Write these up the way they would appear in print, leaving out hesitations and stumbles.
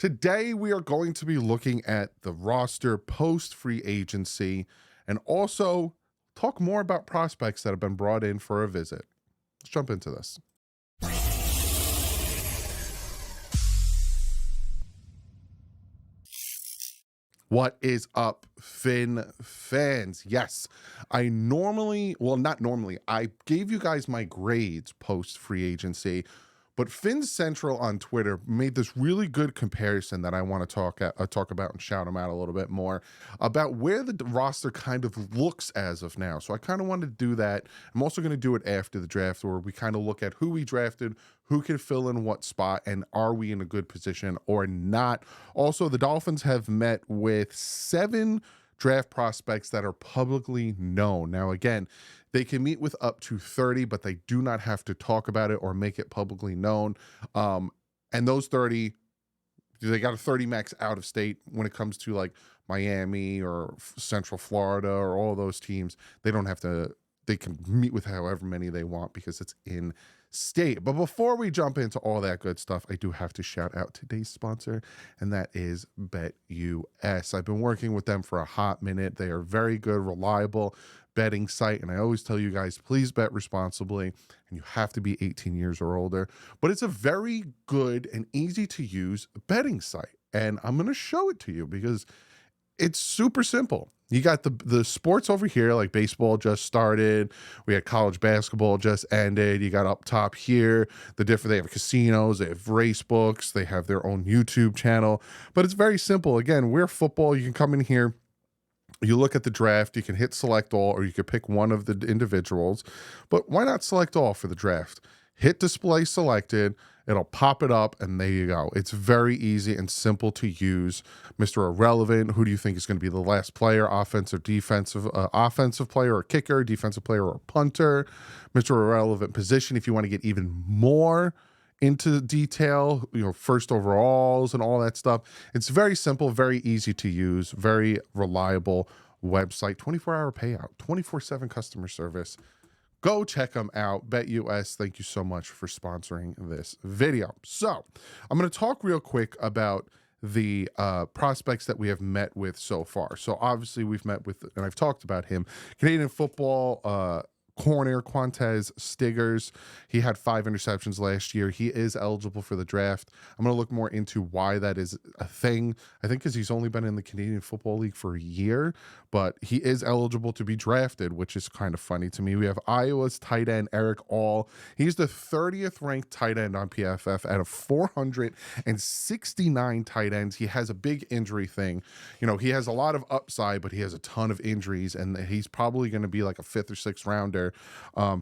Today, we are going to be looking at the roster post free agency and also talk more about prospects that have been brought in for a visit. Let's jump into this. What is up, Finn fans? Yes, I gave you guys my grades post free agency, but Finn Central on Twitter made this really good comparison that I want to talk about and shout him out a little bit more about where the roster kind of looks as of now. So I kind of wanted to do that. I'm also going to do it after the draft, where we kind of look at who we drafted, who can fill in what spot, and are we in a good position or not. Also, the Dolphins have met with 7 draft prospects that are publicly known. Now, again, they can meet with up to 30, but they do not have to talk about it or make it publicly known. And those 30, they got a 30 max out of state when it comes to like Miami or Central Florida or all those teams. They don't have to, they can meet with however many they want because it's in state. But before we jump into all that good stuff, I do have to shout out today's sponsor, and that is BetUS. I've been working with them for a hot minute. They are very good, reliable betting site, and I always tell you guys, please bet responsibly, and you have to be 18 years or older. But it's a very good and easy to use betting site, and I'm going to show it to you because it's super simple. You got the sports over here, like baseball just started. We had college basketball just ended. You got up top here, they have casinos, they have race books, they have their own YouTube channel. But it's very simple. Again, we're football. You can come in here, you look at the draft, you can hit select all, or you could pick one of the individuals. But why not select all for the draft? Hit display selected. It'll pop it up, and there you go. It's very easy and simple to use. Mr. Irrelevant, who do you think is going to be the last player? Offensive player or kicker, defensive player or punter? Mr. Irrelevant position, if you want to get even more into detail, first overalls and all that stuff. It's very simple, very easy to use, very reliable website, 24-hour payout, 24/7 customer service. Go check them out. BetUS, thank you so much for sponsoring this video. So I'm going to talk real quick about the prospects that we have met with so far. So obviously we've met with, and I've talked about him, Canadian football corner Quantez Stiggers. He had 5 interceptions last year. He is eligible for the draft. I'm going to look more into why that is a thing. I think because he's only been in the Canadian Football League for a year, but he is eligible to be drafted, which is kind of funny to me. We have Iowa's tight end Eric All. He's the 30th ranked tight end on PFF out of 469 tight ends. He has a big injury thing. He has a lot of upside, but he has a ton of injuries, and he's probably going to be like a 5th or 6th rounder,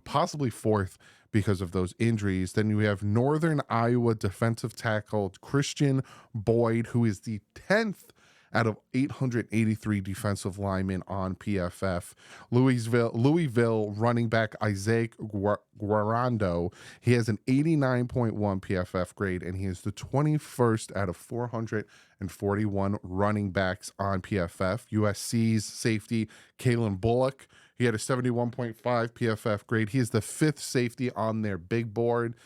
possibly 4th because of those injuries. Then we have Northern Iowa defensive tackle Christian Boyd, who is the 10th out of 883 defensive linemen on PFF. Louisville running back Isaac Guarando. He has an 89.1 PFF grade, and he is the 21st out of 441 running backs on PFF. USC's safety Kalen Bullock. He had a 71.5 PFF grade. He is the 5th safety on their big board.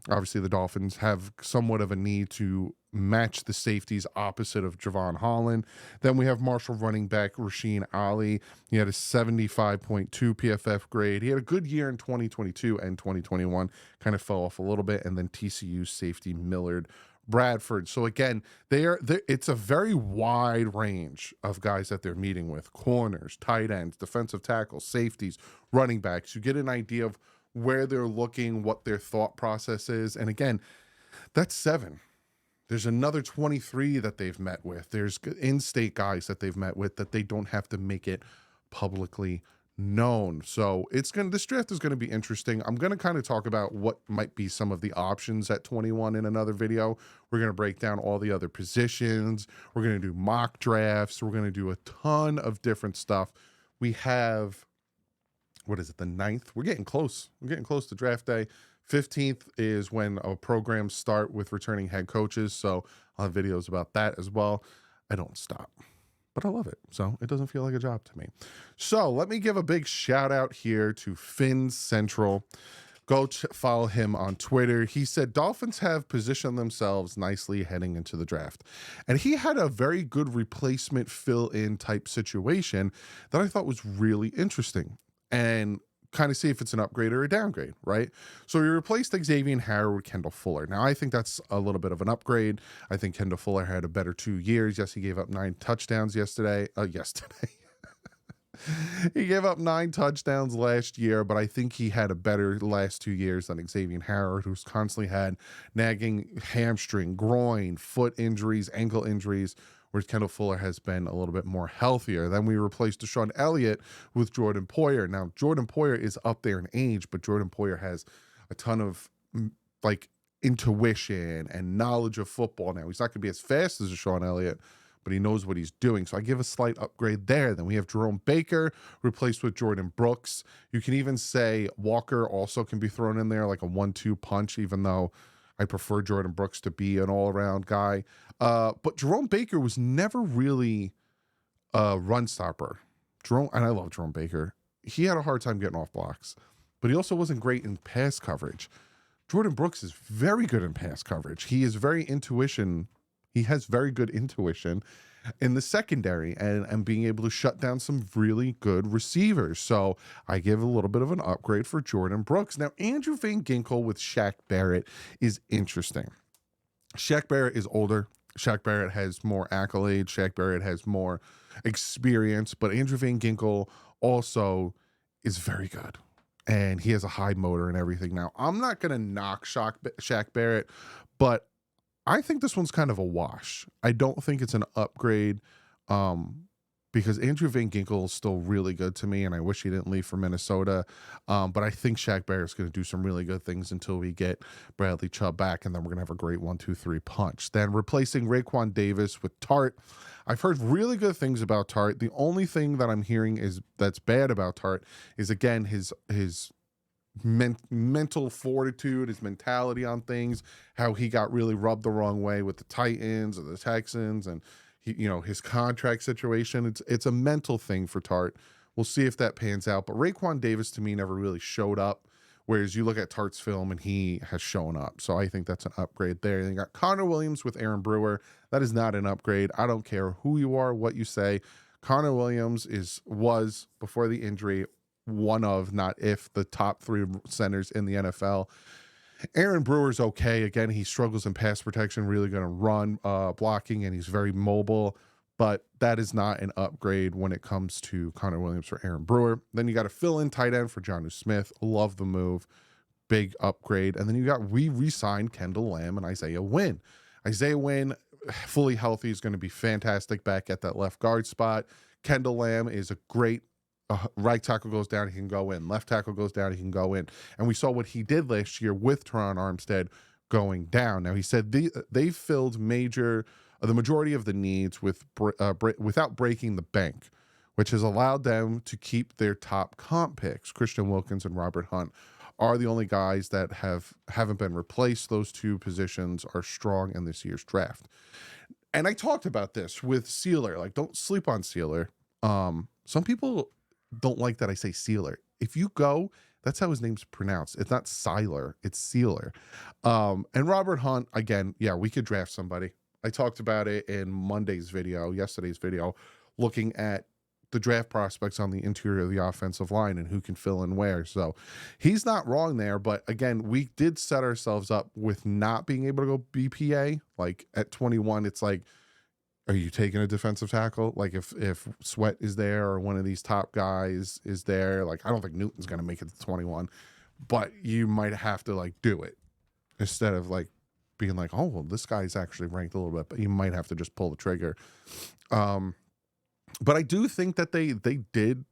Obviously, the Dolphins have somewhat of a need to match the safeties opposite of Javon Holland. Then we have Marshall running back Rasheen Ali. He had a 75.2 PFF grade. He had a good year in 2022 and 2021. Kind of fell off a little bit. And then TCU safety Millard Bradford. So again, it's a very wide range of guys that they're meeting with: corners, tight ends, defensive tackles, safeties, running backs. You get an idea of where they're looking, what their thought process is. And again, that's 7. There's another 23 that they've met with. There's in-state guys that they've met with that they don't have to make it publicly known. So this draft is going to be interesting. I'm going to kind of talk about what might be some of the options at 21 in another video. We're going to break down all the other positions. We're going to do mock drafts. We're going to do a ton of different stuff. We have, what is it, the 9th? We're getting close. We're getting close to draft day. 15th is when our programs start with returning head coaches. So I'll have videos about that as well. I don't stop, but I love it. So it doesn't feel like a job to me. So let me give a big shout out here to Finn Central. Go follow him on Twitter. He said Dolphins have positioned themselves nicely heading into the draft. And he had a very good replacement fill-in type situation that I thought was really interesting. And kind of see if it's an upgrade or a downgrade, right? So he replaced Xavier Howard with Kendall Fuller. Now, I think that's a little bit of an upgrade. I think Kendall Fuller had a better 2 years. Yes, he gave up 9 touchdowns yesterday. He gave up 9 touchdowns last year, but I think he had a better last 2 years than Xavier Howard, who's constantly had nagging hamstring, groin, foot injuries, ankle injuries, whereas Kendall Fuller has been a little bit more healthier. Then we replaced Deshaun Elliott with Jordan Poyer. Now, Jordan Poyer is up there in age, but Jordan Poyer has a ton of like intuition and knowledge of football. Now, he's not going to be as fast as Deshaun Elliott, but he knows what he's doing. So I give a slight upgrade there. Then we have Jerome Baker replaced with Jordan Brooks. You can even say Walker also can be thrown in there like a 1-2 punch, even though I prefer Jordan Brooks to be an all-around guy. But Jerome Baker was never really a run stopper. And I love Jerome Baker. He had a hard time getting off blocks, but he also wasn't great in pass coverage. Jordan Brooks is very good in pass coverage. He is very intuition. He has very good intuition in the secondary and being able to shut down some really good receivers. So I give a little bit of an upgrade for Jordan Brooks. Now, Andrew Van Ginkel with Shaq Barrett is interesting. Shaq Barrett is older. Shaq Barrett has more accolades. Shaq Barrett has more experience, but Andrew Van Ginkel also is very good. And he has a high motor and everything. Now, I'm not going to knock Shaq Barrett, but I think this one's kind of a wash. I don't think it's an upgrade because Andrew Van Ginkel is still really good to me, and I wish he didn't leave for Minnesota. But I think Shaq Barrett's going to do some really good things until we get Bradley Chubb back, and then we're going to have a great 1-2-3 punch. Then replacing Raekwon Davis with Tart. I've heard really good things about Tart. The only thing that I'm hearing is that's bad about Tart is, again, his mental fortitude, his mentality on things, how he got really rubbed the wrong way with the Titans or the Texans, and his contract situation. It's a mental thing for Tart. We'll see if that pans out. But Raekwon Davis to me never really showed up, whereas you look at Tart's film and he has shown up. So I think that's an upgrade there. And you got Connor Williams with Aaron Brewer. That is not an upgrade. I don't care who you are, what you say. Connor Williams was before the injury one of, not if, the top 3 centers in the NFL. Aaron Brewer's okay. Again, he struggles in pass protection, really going to run blocking, and he's very mobile, but that is not an upgrade when it comes to Connor Williams for Aaron Brewer. Then you got a fill-in tight end for Jonnu Smith. Love the move. Big upgrade. And then we re-signed Kendall Lamb and Isaiah Wynn. Isaiah Wynn, fully healthy, is going to be fantastic back at that left guard spot. Kendall Lamb is a great right tackle goes down, he can go in. Left tackle goes down, he can go in. And we saw what he did last year with Teron Armstead going down. Now, he said they filled the majority of the needs without breaking the bank, which has allowed them to keep their top comp picks. Christian Wilkins and Robert Hunt are the only guys that haven't been replaced. Those 2 positions are strong in this year's draft. And I talked about this with Sealer. Like, don't sleep on Sealer. Some people don't like that I say Sealer. If you go, that's how his name's pronounced. It's not Seiler, it's Sealer. And Robert Hunt, again, yeah, we could draft somebody. I talked about it in yesterday's video, looking at the draft prospects on the interior of the offensive line and who can fill in where. So he's not wrong there, but again, we did set ourselves up with not being able to go BPA. Like at 21, it's like, are you taking a defensive tackle? Like if Sweat is there or one of these top guys is there, like I don't think Newton's going to make it to 21, but you might have to like do it instead of like being like, oh, well, this guy's actually ranked a little bit, but you might have to just pull the trigger. But I do think that they did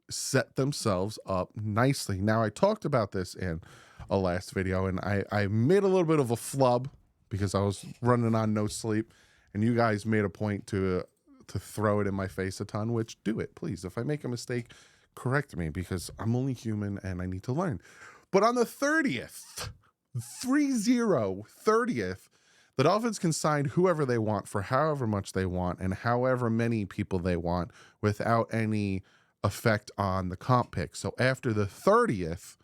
set themselves up nicely. Now, I talked about this in a last video, and I made a little bit of a flub because I was running on no sleep. And you guys made a point to throw it in my face a ton, which do it, please. If I make a mistake, correct me because I'm only human and I need to learn. But on the 30th, the Dolphins can sign whoever they want for however much they want and however many people they want without any effect on the comp pick. So after the 30th,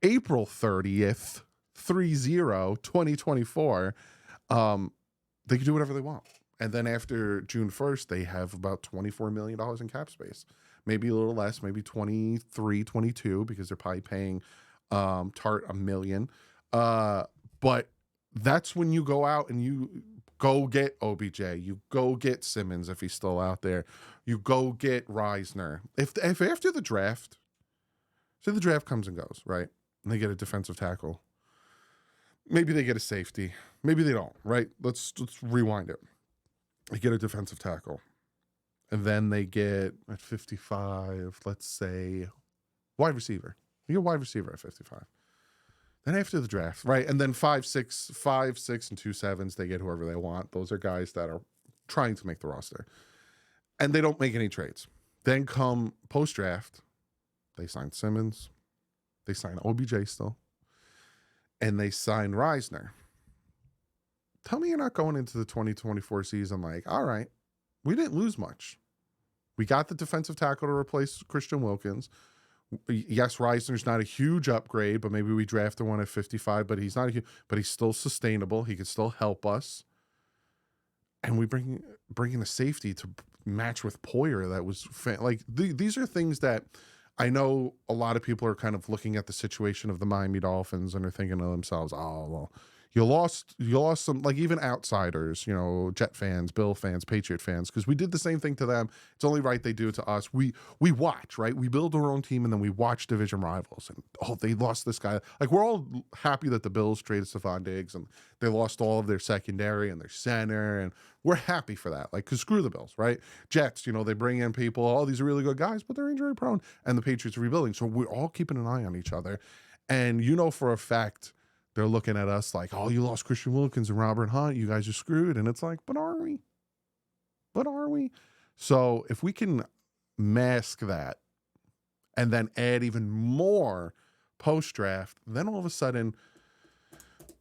April 30th, 2024, they can do whatever they want. And then after June 1st, they have about $24 million in cap space. Maybe a little less, maybe 23, 22, because they're probably paying Tart $1 million. But that's when you go out and you go get OBJ. You go get Simmons if he's still out there. You go get Reisner. If after the draft, say the draft comes and goes, right? And they get a defensive tackle. Maybe they get a safety. Maybe they don't, right? Let's rewind it. They get a defensive tackle. And then they get at 55, let's say, wide receiver. You get a wide receiver at 55. Then after the draft, right? And then 5, 6, and 2 7s, they get whoever they want. Those are guys that are trying to make the roster. And they don't make any trades. Then come post-draft, they sign Simmons. They sign OBJ still. And they sign Reisner. Tell me you're not going into the 2024 season like, all right, we didn't lose much. We got the defensive tackle to replace Christian Wilkins. Yes, Reisner's not a huge upgrade, but maybe we drafted one at 55, but he's not a huge, but he's still sustainable. He could still help us. And we bring in a safety to match with Poyer. That was these are things that I know a lot of people are kind of looking at the situation of the Miami Dolphins and are thinking to themselves, oh, well, you lost some, like even outsiders, you know, Jet fans, Bill fans, Patriot fans, because we did the same thing to them. It's only right they do it to us. We watch, right? We build our own team and then we watch division rivals. And, oh, they lost this guy. Like, we're all happy that the Bills traded Stephon Diggs and they lost all of their secondary and their center. And we're happy for that. Like, because screw the Bills, right? Jets, you know, they bring in people, oh, these are really good guys, but they're injury prone. And the Patriots are rebuilding. So we're all keeping an eye on each other. And you know for a fact, they're looking at us like, oh, you lost Christian Wilkins and Robert Hunt. You guys are screwed. And it's like, but are we? But are we? So if we can mask that and then add even more post-draft, then all of a sudden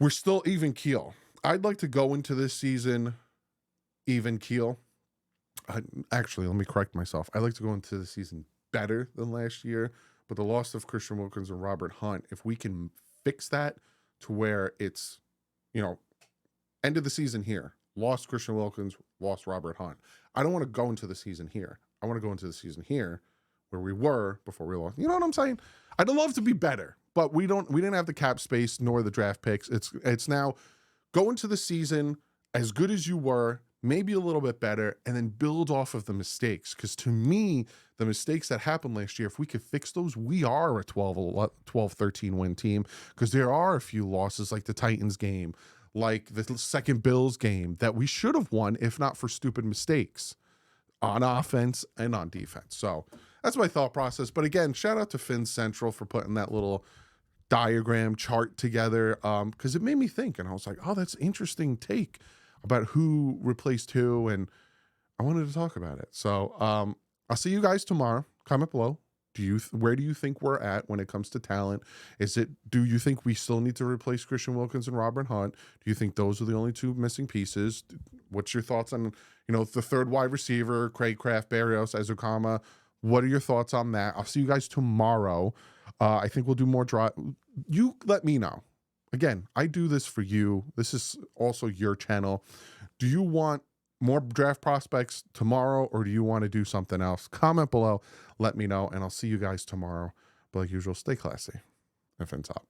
we're still even keel. I'd like to go into this season even keel. Actually, let me correct myself. I'd like to go into the season better than last year. But the loss of Christian Wilkins and Robert Hunt, if we can fix that, to where it's, you know, end of the season here, lost Christian Wilkins, lost Robert Hunt. I don't want to go into the season here. I want to go into the season here where we were before we lost. You know what I'm saying? I'd love to be better, but we didn't have the cap space nor the draft picks. It's now go into the season as good as you were, maybe a little bit better, and then build off of the mistakes. Because to me, the mistakes that happened last year, if we could fix those, we are a 12, 13 win team. Because there are a few losses like the Titans game, like the second Bills game that we should have won if not for stupid mistakes on offense and on defense. So that's my thought process. But again, shout out to Fin Central for putting that little diagram chart together, because it made me think. And I was like, oh, that's interesting take about who replaced who, and I wanted to talk about it. So I'll see you guys tomorrow. Comment below. Where do you think we're at when it comes to talent? Do you think we still need to replace Christian Wilkins and Robert Hunt? Do you think those are the only two missing pieces? What's your thoughts on, you know, the third wide receiver, Craig Kraft, Barrios, Ezukama? What are your thoughts on that? I'll see you guys tomorrow. I think we'll do more draw. You let me know. Again, I do this for you. This is also your channel. Do you want more draft prospects tomorrow, or do you want to do something else? Comment below. Let me know, and I'll see you guys tomorrow. But like usual, stay classy and fin top.